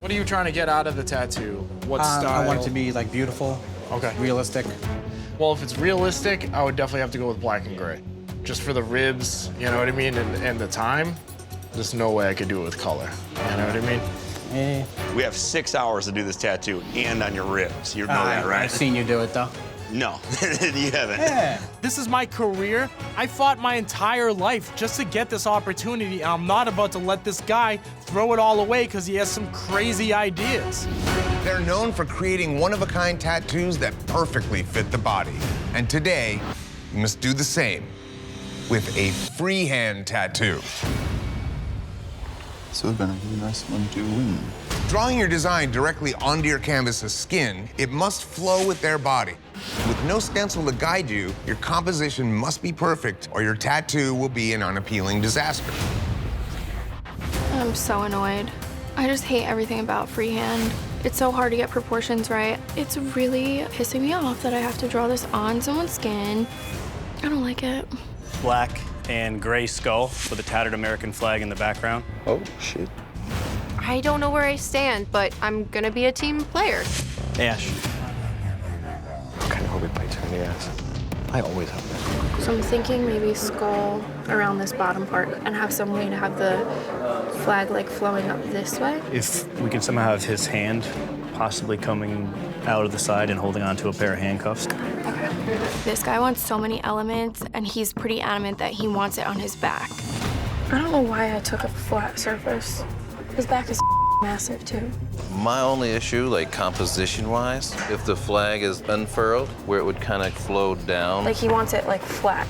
What are you trying to get out of the tattoo? What style? I want it to be like beautiful, Okay. realistic. Well, if it's realistic, I would definitely have to go with black and gray. Just for the ribs, you know what I mean, and the time. There's no way I could do it with color. You know what I mean? Eh. We have 6 hours to do this tattoo and on your ribs. You know that, right? I've seen you do it, though. No, you haven't. Yeah. This is my career. I fought my entire life just to get this opportunity, and I'm not about to let this guy throw it all away because he has some crazy ideas. They're known for creating one-of-a-kind tattoos that perfectly fit the body. And today, you must do the same with a freehand tattoo. So it's been a really nice one to win. Drawing your design directly onto your canvas's skin, it must flow with their body. With no stencil to guide you, your composition must be perfect or your tattoo will be an unappealing disaster. I'm so annoyed. I just hate everything about freehand. It's so hard to get proportions right. It's really pissing me off that I have to draw this on someone's skin. I don't like it. Black and gray skull with a tattered American flag in the background. Oh, shit. I don't know where I stand, but I'm gonna be a team player. Ash. I kind of hope it bites her in the ass. I always have that. So I'm thinking maybe skull around this bottom part and have some way to have the flag like flowing up this way. If we can somehow have his hand possibly coming out of the side and holding onto a pair of handcuffs. Okay. This guy wants so many elements and he's pretty adamant that he wants it on his back. I don't know why I took a flat surface. His back is massive too. My only issue, like composition-wise, if the flag is unfurled, where it would kind of flow down, Like he wants it like flat.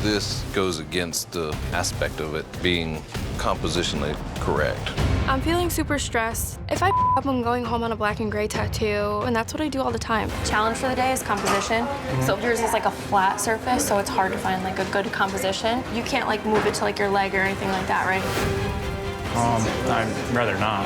this goes against the aspect of it being compositionally correct. I'm feeling super stressed. If I up, I'm going home on a black and gray tattoo, and that's what I do all the time. Challenge for the day is composition. So yours is like a flat surface, so it's hard to find like a good composition. You can't like move it to like your leg or anything like that, right? I'd rather not.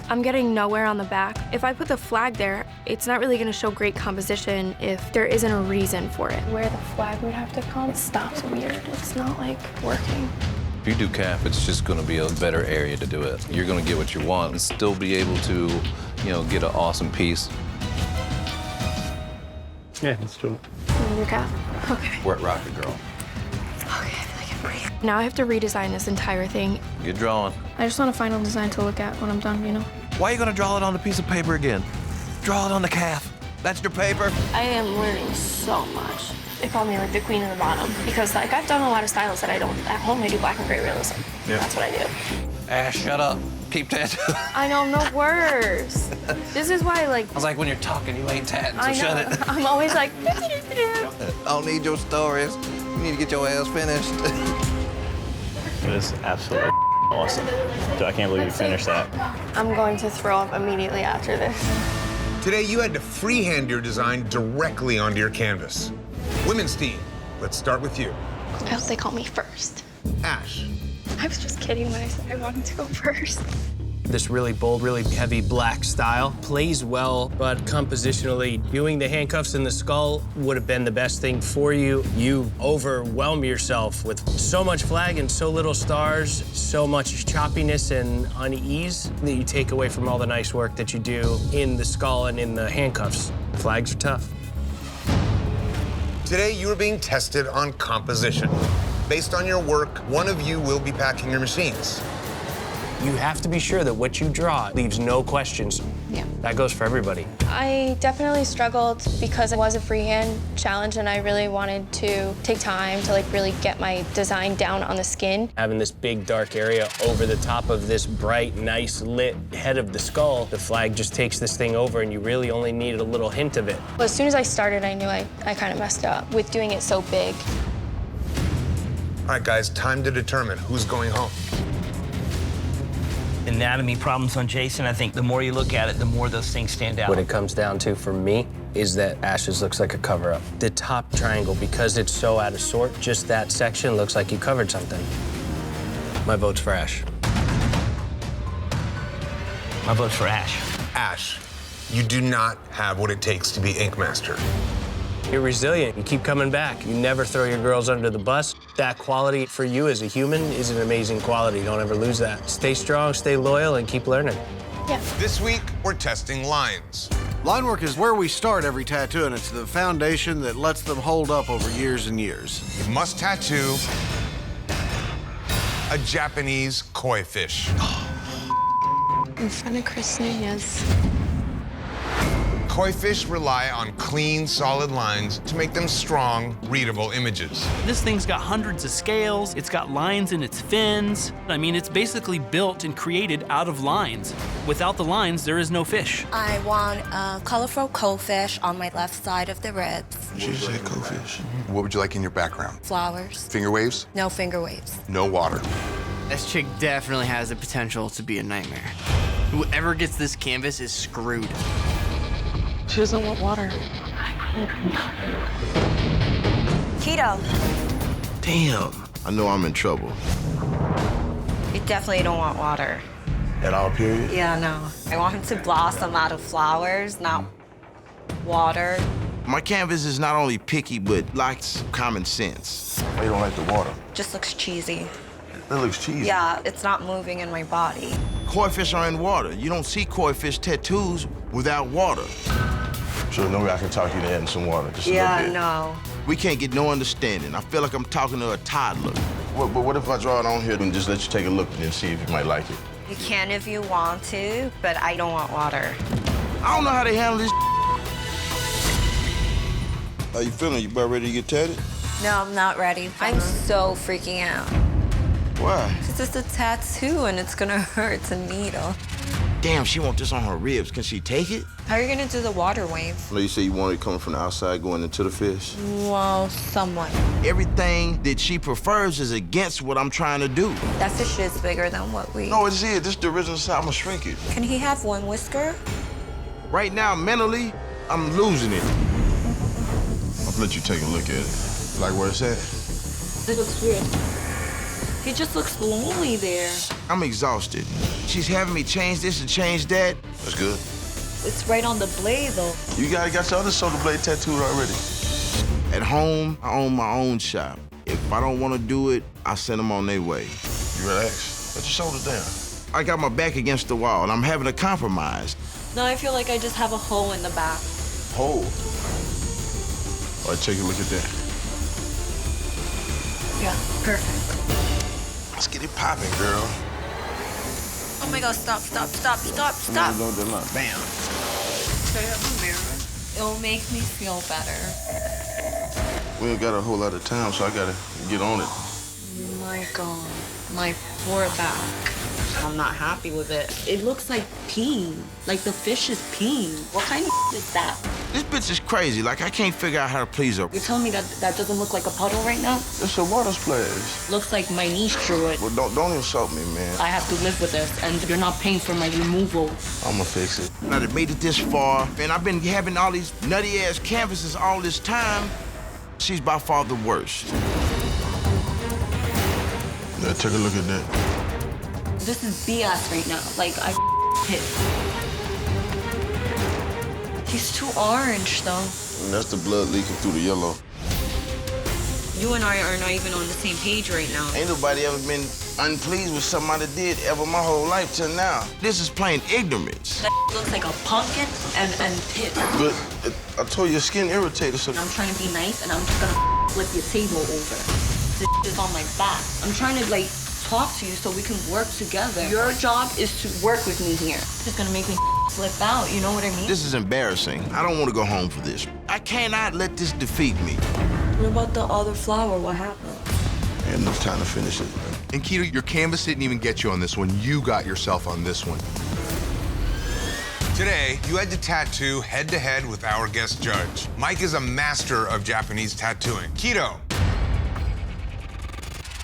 I'm getting nowhere on the back. If I put the flag there, it's not really gonna show great composition if there isn't a reason for it. Where the flag would have to come, it stops weird. It's not like working. If you do calf, it's just going to be a better area to do it. You're going to get what you want and still be able to, you know, get an awesome piece. Yeah, let's do it. Your calf? Okay. We're at Rocket Girl. Okay, I feel like I can breathe. Now I have to redesign this entire thing. Get drawing. I just want a final design to look at when I'm done, you know? Why are you going to draw it on a piece of paper again? Draw it on the calf. That's your paper. I am learning so much. They call me like the queen of the bottom because like I've done a lot of styles that I don't at home. I do black and gray realism. Yeah. That's what I do. Ash, shut up. Keep tattooing. I know, I'm no worse. This is why like I was like, when you're talking, you ain't tatting, so I know. shut it. I'm always like. I don't need your stories. You need to get your ass finished. It is absolutely awesome. So I can't believe you finished that. I'm going to throw up immediately after this. Today, you had to freehand your design directly onto your canvas. Women's team, let's start with you. I hope they call me first. Ash. I was just kidding when I said I wanted to go first. This really bold, really heavy black style plays well, but compositionally, doing the handcuffs and the skull would have been the best thing for you. You overwhelm yourself with so much flag and so little stars, so much choppiness and unease that you take away from all the nice work that you do in the skull and in the handcuffs. Flags are tough. Today, you are being tested on composition. Based on your work, one of you will be packing your machines. You have to be sure that what you draw leaves no questions. Yeah. That goes for everybody. I definitely struggled because it was a freehand challenge and I really wanted to take time to like really get my design down on the skin. Having this big dark area over the top of this bright, nice lit head of the skull, the flag just takes this thing over and you really only needed a little hint of it. As soon as I started, I knew I kind of messed up with doing it so big. All right, guys, time to determine who's going home. Anatomy problems on Jason, I think the more you look at it, the more those things stand out. What it comes down to for me is that Ash's looks like a cover-up. The top triangle, because it's so out of sort, just that section looks like you covered something. My vote's for Ash. My vote's for Ash. Ash, you do not have what it takes to be Ink Master. You're resilient. You keep coming back. You never throw your girls under the bus. That quality for you as a human is an amazing quality. Don't ever lose that. Stay strong, stay loyal, and keep learning. Yeah. This week, we're testing lines. Line work is where we start every tattoo, and it's the foundation that lets them hold up over years and years. You must tattoo a Japanese koi fish. In front of Christina's. Koi fish rely on clean, solid lines to make them strong, readable images. This thing's got hundreds of scales. It's got lines in its fins. I mean, it's basically built and created out of lines. Without the lines, there is no fish. I want a colorful fish on my left side of the ribs. She said fish. What would you like in your background? Flowers. Finger waves? No finger waves. No water. This chick definitely has the potential to be a nightmare. Whoever gets this canvas is screwed. She doesn't want water. Keto. Damn, I know I'm in trouble. You definitely don't want water. At all, period? Yeah, no. I want him to blossom out of flowers, not water. My canvas is not only picky, but lacks common sense. Why you don't like the water? Just looks cheesy. That looks cheesy. Yeah, it's not moving in my body. Koi fish are in water. You don't see koi fish tattoos without water. So no way I can talk you into adding some water, just a little bit. No. We can't get no understanding. I feel like I'm talking to a toddler. But what if I draw it on here and just let you take a look and see if you might like it? You can if you want to, but I don't want water. I don't know how they handle this. How you feeling? You about ready to get tatted? No, I'm not ready. I'm so freaking out. Why? It's just a tattoo and it's gonna hurt. It's a needle. Damn, she want this on her ribs. Can she take it? How are you gonna do the water wave? No, you say you want it coming from the outside going into the fish? Well, somewhat. Everything that she prefers is against what I'm trying to do. That fish is bigger than what we... No, it's it. This is the original size. I'm gonna shrink it. Can he have one whisker? Right now, mentally, I'm losing it. I'll let you take a look at it. Like where it's at? It looks weird. He just looks lonely there. I'm exhausted. She's having me change this and change that. That's good. It's right on the blade, though. You got your other shoulder blade tattooed already. At home, I own my own shop. If I don't want to do it, I send them on their way. You relax. Put your shoulders down. I got my back against the wall, and I'm having to compromise. No, I feel like I just have a hole in the back. Hole? All right, take a look at that. Yeah, perfect. Let's get it popping, girl. Oh my God, stop. Bam. It'll make me feel better. We ain't got a whole lot of time, so I gotta get on it. My God, my poor back. I'm not happy with it. It looks like peeing. Like the fish is peeing. What kind of is that? This bitch is crazy. Like, I can't figure out how to please her. You're telling me that doesn't look like a puddle right now? It's a water splash. Looks like my niece drew it. Well, don't insult me, man. I have to live with this, and you're not paying for my removal. I'm gonna fix it. Now that made it this far, and I've been having all these nutty-ass canvases all this time, she's by far the worst. Yeah, take a look at that. This is BS right now. Like, I hit. He's too orange, though. And that's the blood leaking through the yellow. You and I are not even on the same page right now. Ain't nobody ever been unpleased with something I did ever my whole life till now. This is plain ignorance. That looks like a pumpkin and pit. But I told you your skin irritated, so... I'm trying to be nice, and I'm just gonna flip your table over. This is on my back. I'm trying to, like, talk to you so we can work together. Your job is to work with me here. It's gonna make me slip out, you know what I mean? This is embarrassing. I don't want to go home for this. I cannot let this defeat me. What about the other flower? What happened? I had enough time to finish it. And Keto, your canvas didn't even get you on this one. You got yourself on this one. Today, you had to tattoo head-to-head with our guest judge. Mike is a master of Japanese tattooing. Keto.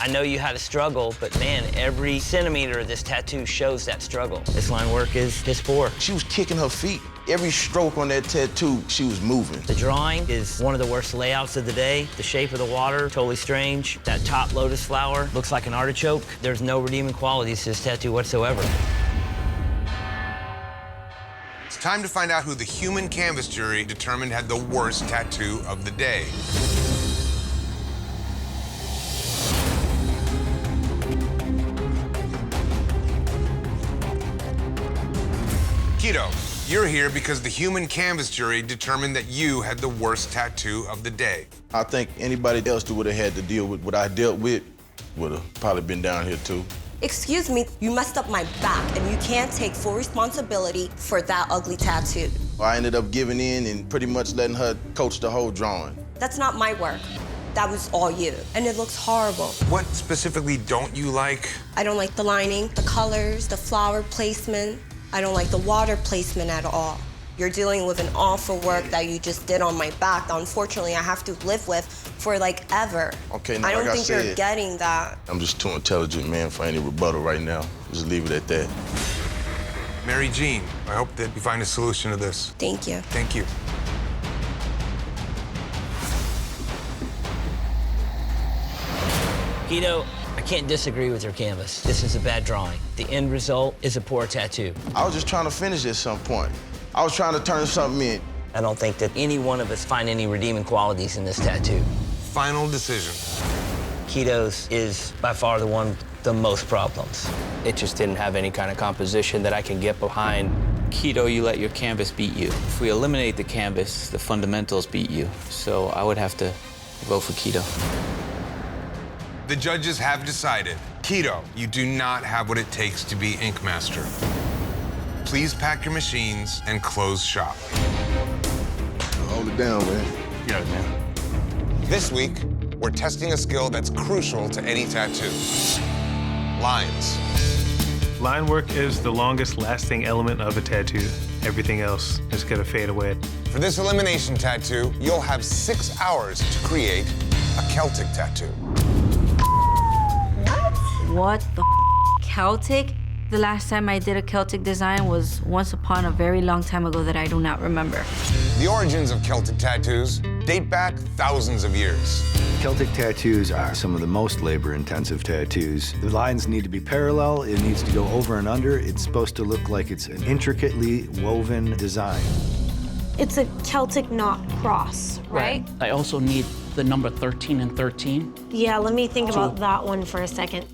I know you had a struggle, but man, every centimeter of this tattoo shows that struggle. This line work is piss poor. She was kicking her feet. Every stroke on that tattoo, she was moving. The drawing is one of the worst layouts of the day. The shape of the water, totally strange. That top lotus flower looks like an artichoke. There's no redeeming qualities to this tattoo whatsoever. It's time to find out who the human canvas jury determined had the worst tattoo of the day. Keto, you're here because the human canvas jury determined that you had the worst tattoo of the day. I think anybody else that would have had to deal with what I dealt with would have probably been down here too. Excuse me, you messed up my back, and you can't take full responsibility for that ugly tattoo. I ended up giving in and pretty much letting her coach the whole drawing. That's not my work. That was all you, and it looks horrible. What specifically don't you like? I don't like the lining, the colors, the flower placement. I don't like the water placement at all. You're dealing with an awful work that you just did on my back that unfortunately I have to live with for like ever. Okay, now I don't like think I said, you're getting that. I'm just too intelligent, man, for any rebuttal right now. Just leave it at that. Mary Jean, I hope that you find a solution to this. Thank you. Thank you. Keto, I can't disagree with your canvas. This is a bad drawing. The end result is a poor tattoo. I was just trying to finish at some point. I was trying to turn something in. I don't think that any one of us find any redeeming qualities in this tattoo. Final decision. Keto's is by far the one with the most problems. It just didn't have any kind of composition that I can get behind. Keto, you let your canvas beat you. If we eliminate the canvas, the fundamentals beat you. So I would have to vote for Keto. The judges have decided. Keto, you do not have what it takes to be Ink Master. Please pack your machines and close shop. Hold it down, man. Yeah, man. This week, we're testing a skill that's crucial to any tattoo. Lines. Line work is the longest lasting element of a tattoo. Everything else is gonna fade away. For this elimination tattoo, you'll have 6 hours to create a Celtic tattoo. What the Celtic? The last time I did a Celtic design was once upon a very long time ago that I do not remember. The origins of Celtic tattoos date back thousands of years. Celtic tattoos are some of the most labor-intensive tattoos. The lines need to be parallel, it needs to go over and under. It's supposed to look like it's an intricately woven design. It's a Celtic knot cross, right? I also need the number 13 and 13. Yeah, let me think about that one for a second.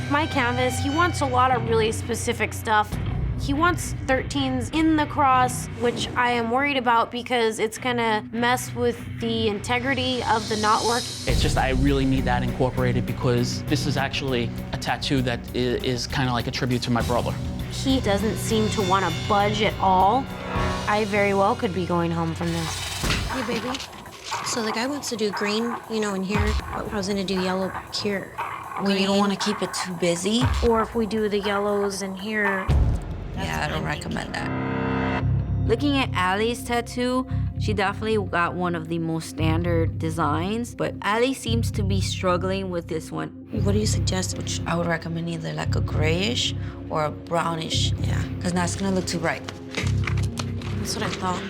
My canvas, he wants a lot of really specific stuff. He wants 13s in the cross, which I am worried about because it's gonna mess with the integrity of the knotwork. It's just I really need that incorporated because this is actually a tattoo that is kind of like a tribute to my brother. He doesn't seem to want to budge at all. I very well could be going home from this. Hey, baby. So the guy wants to do green, you know, in here, but I was gonna do yellow back here. Well, you don't want to keep it too busy. Or if we do the yellows in here. Yeah, I don't recommend that. Looking at Allie's tattoo, she definitely got one of the most standard designs, but Allie seems to be struggling with this one. What do you suggest? Which I would recommend either like a grayish or a brownish. Yeah, because that's gonna look too bright. That's what I thought.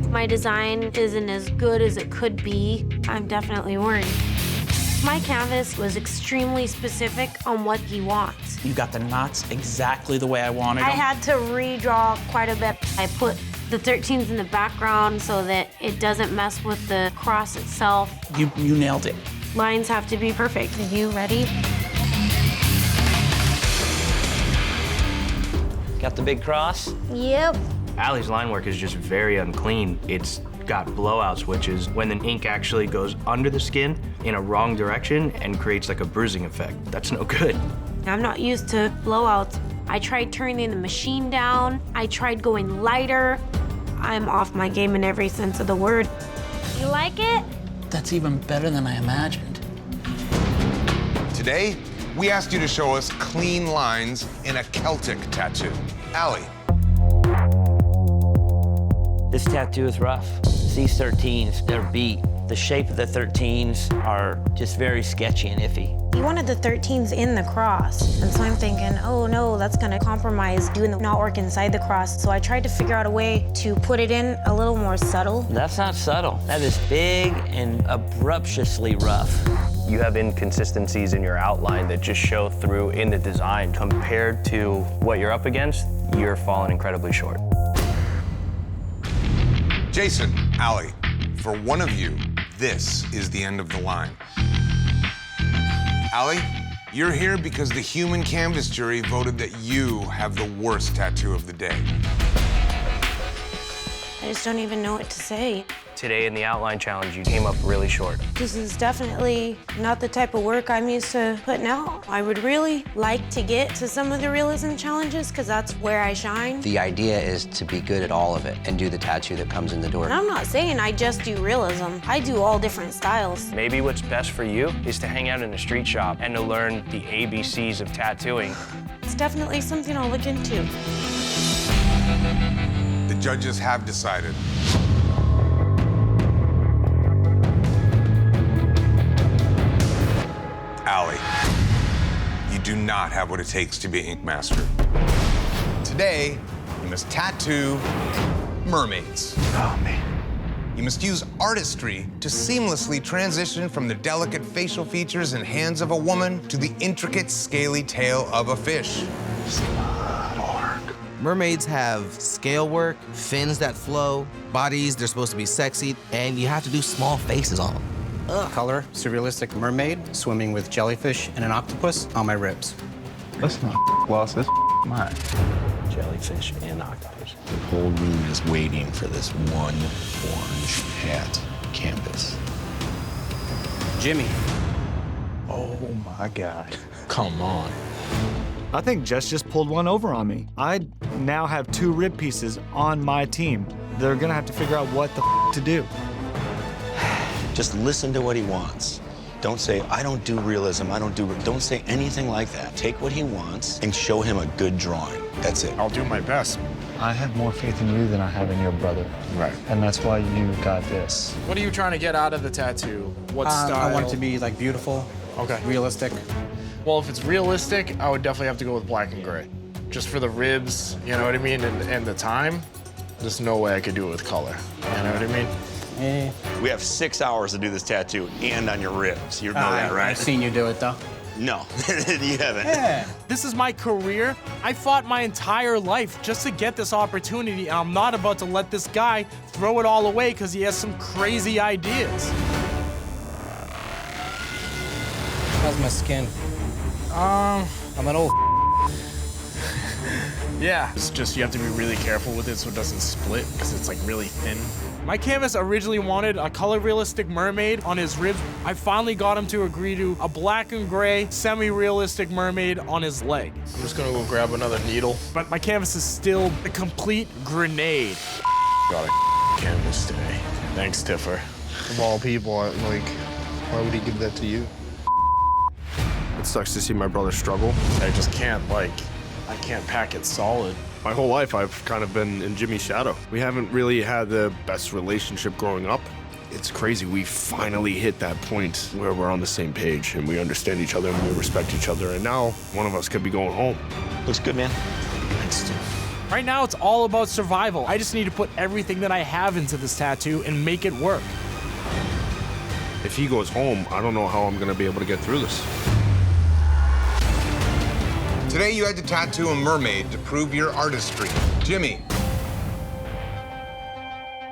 My design isn't as good as it could be. I'm definitely worried. My canvas was extremely specific on what he wants. You got the knots exactly the way I wanted them. I had to redraw quite a bit. I put the 13s in the background so that it doesn't mess with the cross itself. You nailed it. Lines have to be perfect. Are you ready? Got the big cross? Yep. Allie's line work is just very unclean. It's got blowouts, which is when the ink actually goes under the skin in a wrong direction and creates like a bruising effect. That's no good. I'm not used to blowouts. I tried turning the machine down. I tried going lighter. I'm off my game in every sense of the word. You like it? That's even better than I imagined. Today, we asked you to show us clean lines in a Celtic tattoo. Allie. This tattoo is rough. These 13s, they're beat. The shape of the 13s are just very sketchy and iffy. He wanted the 13s in the cross. And so I'm thinking, oh no, that's gonna compromise doing the knotwork inside the cross. So I tried to figure out a way to put it in a little more subtle. That's not subtle. That is big and abruptiously rough. You have inconsistencies in your outline that just show through in the design. Compared to what you're up against, you're falling incredibly short. Jason, Allie, for one of you, this is the end of the line. Allie, You're here because the human canvas jury voted that you have the worst tattoo of the day. I just don't even know what to say. Today in the outline challenge, you came up really short. This is definitely not the type of work I'm used to putting out. I would really like to get to some of the realism challenges because that's where I shine. The idea is to be good at all of it and do the tattoo that comes in the door. And I'm not saying I just do realism. I do all different styles. Maybe what's best for you is to hang out in a street shop and to learn the ABCs of tattooing. It's definitely something I'll look into. The judges have decided. Allie, you do not have what it takes to be Ink Master. Today, you must tattoo mermaids. Oh, man. You must use artistry to seamlessly transition from the delicate facial features and hands of a woman to the intricate, scaly tail of a fish. Mermaids have scale work, fins that flow, bodies, they're supposed to be sexy, and you have to do small faces on them. Color, surrealistic mermaid swimming with jellyfish and an octopus on my ribs. Let's not lost this mine. Jellyfish and octopus. The whole room is waiting for this one orange hat canvas. Jimmy. Oh my God. Come on. I think Jess just pulled one over on me. I now have 2 rib pieces on my team. They're gonna have to figure out what the to do. Just listen to what he wants. Don't say, I don't do realism, don't say anything like that. Take what he wants and show him a good drawing. That's it. I'll do my best. I have more faith in you than I have in your brother. Right. And that's why you got this. What are you trying to get out of the tattoo? What style? I want it to be like beautiful, realistic. Well, if it's realistic, I would definitely have to go with black and gray. Just for the ribs, you know what I mean, and the time. There's no way I could do it with color. You know what I mean? We have 6 hours to do this tattoo and on your ribs. You know that, right? I've seen you do it, though. No, you haven't. Yeah. This is my career. I fought my entire life just to get this opportunity, and I'm not about to let this guy throw it all away because he has some crazy ideas. How's my skin? I'm an old. Yeah, it's just you have to be really careful with it so it doesn't split because it's like really thin. My canvas originally wanted a color realistic mermaid on his ribs. I finally got him to agree to a black and gray semi-realistic mermaid on his leg. I'm just gonna go grab another needle. But my canvas is still a complete grenade. Got a canvas today. Thanks, Tiffer. Of all people, like, why would he give that to you? It sucks to see my brother struggle. I just can't, I can't pack it solid. My whole life, I've kind of been in Jimmy's shadow. We haven't really had the best relationship growing up. It's crazy. We finally hit that point where we're on the same page and we understand each other and we respect each other. And now one of us could be going home. Looks good, man. Thanks, dude. Right now, it's all about survival. I just need to put everything that I have into this tattoo and make it work. If he goes home, I don't know how I'm going to be able to get through this. Today you had to tattoo a mermaid to prove your artistry. Jimmy.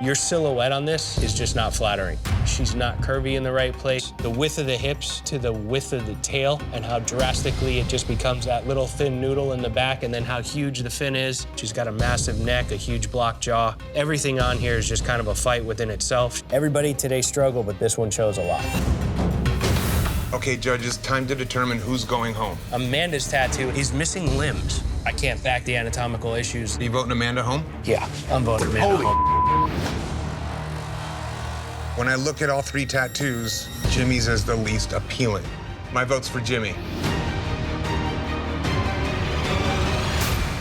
Your silhouette on this is just not flattering. She's not curvy in the right place. The width of the hips to the width of the tail and how drastically it just becomes that little thin noodle in the back and then how huge the fin is. She's got a massive neck, a huge block jaw. Everything on here is just kind of a fight within itself. Everybody today struggled, but this one shows a lot. Okay, judges, time to determine who's going home. Amanda's tattoo is missing limbs. I can't back the anatomical issues. Are you voting Amanda home? Yeah, I'm voting Amanda home. When I look at all 3 tattoos, Jimmy's is the least appealing. My vote's for Jimmy.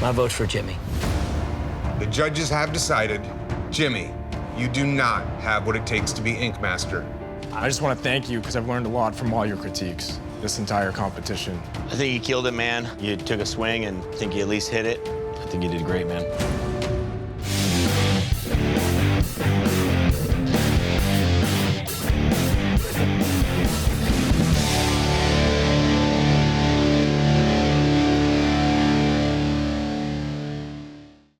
My vote's for Jimmy. The judges have decided, Jimmy, you do not have what it takes to be Ink Master. I just want to thank you because I've learned a lot from all your critiques this entire competition. I think you killed it, man. You took a swing and think you at least hit it. I think you did great, man.